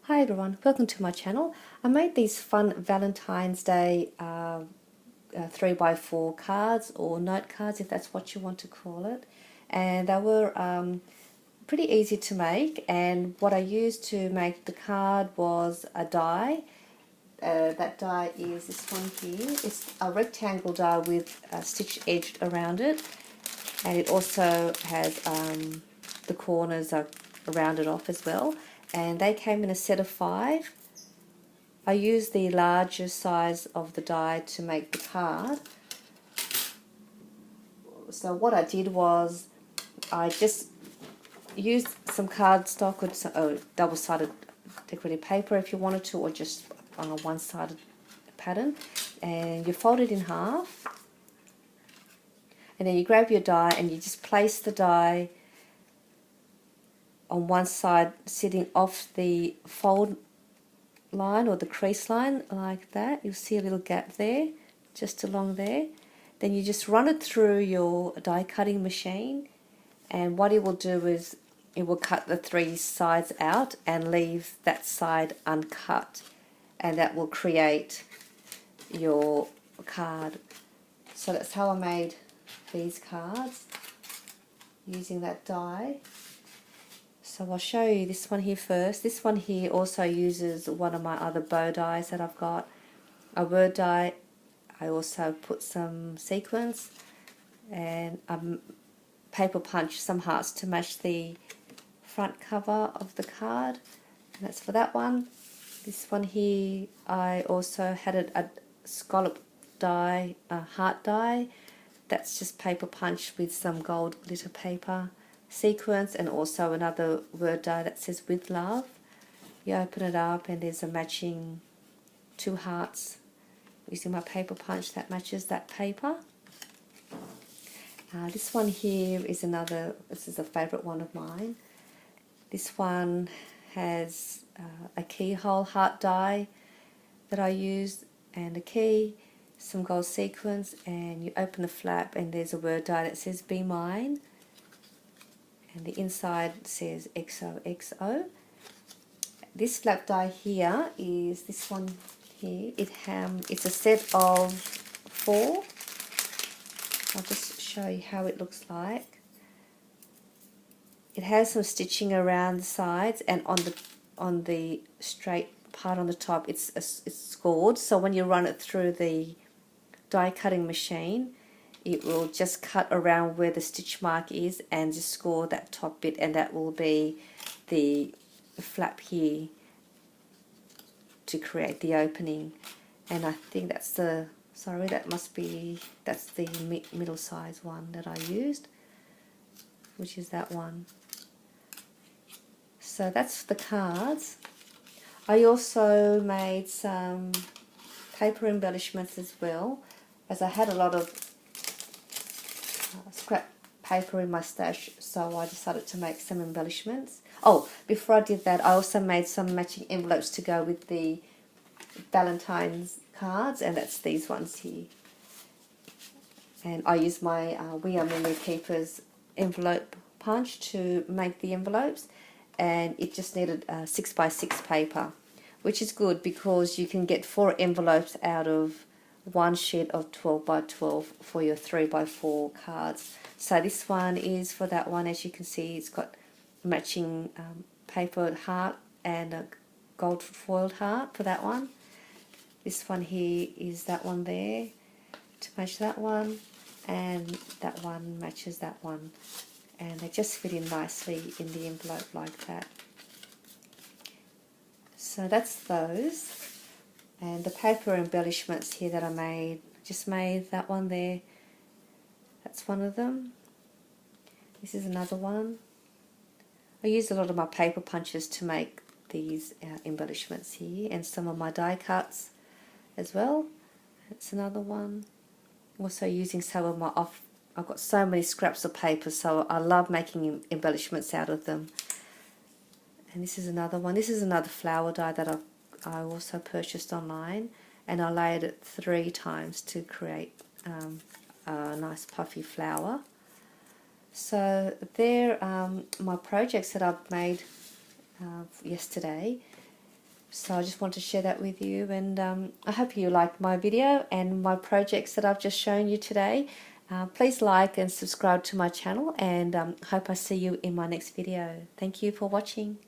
Hi everyone, welcome to my channel. I made these fun Valentine's Day 3x4 cards or note cards, if that's what you want to call it. And they were pretty easy to make, and what I used to make the card was a die. That die is this one here. It's a rectangle die with a stitch edged around it, and it also has the corners are rounded off as well. And they came in a set of 5. I used the larger size of the die to make the card. So what I did was I just used some cardstock or double-sided decorative paper if you wanted to, or just on a one-sided pattern, and you fold it in half, and then you grab your die and you just place the die on one side sitting off the fold line or the crease line like that. You'll see a little gap there, just along there. Then you just run it through your die cutting machine, and what it will do is it will cut the 3 sides out and leave that side uncut, and that will create your card. So that's how I made these cards, using that die. So I'll show you this one here first. This one here also uses one of my other bow dies that I've got, a word die. I also put some sequins and paper punch some hearts to match the front cover of the card, and that's for that one. This one here I also had a scallop die, a heart die. That's just paper punch with some gold glitter paper sequence, and also another word die that says with love. You open it up and there's a matching 2 hearts using my paper punch that matches that paper. This one here is this is a favourite one of mine. This one has a keyhole heart die that I used, and a key, some gold sequins, and you open the flap and there's a word die that says be mine, and the inside says XOXO. This flap die here is this one here. It's a set of 4. I'll just show you how it looks like. It has some stitching around the sides, and on the straight part on the top it's scored, so when you run it through the die cutting machine it will just cut around where the stitch mark is and just score that top bit, and that will be the flap here to create the opening. And I think that's the, sorry, that's the middle size one that I used, which is that one. So that's the cards. I also made some paper embellishments as well, as I had a lot of scrap paper in my stash, so I decided to make some embellishments. Oh, before I did that, I also made some matching envelopes to go with the Valentine's cards, and that's these ones here. And I used my We Are Memory Keepers envelope punch to make the envelopes, and it just needed 6x6 paper, which is good because you can get 4 envelopes out of one sheet of 12x12 for your 3x4 cards. So this one is for that one. As you can see, it's got matching paper heart and a gold foiled heart for that one. This one here is that one there to match that one, and that one matches that one, and they just fit in nicely in the envelope like that. So that's those. And the paper embellishments here that I just made that one there. That's one of them. This is another one. I used a lot of my paper punches to make these embellishments here, and some of my die cuts as well. That's another one. Also using some of my I've got so many scraps of paper, so I love making embellishments out of them. And this is another one. This is another flower die that I also purchased online, and I layered it 3 times to create a nice puffy flower. So they're my projects that I've made yesterday. So I just want to share that with you, and I hope you liked my video and my projects that I've just shown you today. Please like and subscribe to my channel, and hope I see you in my next video. Thank you for watching.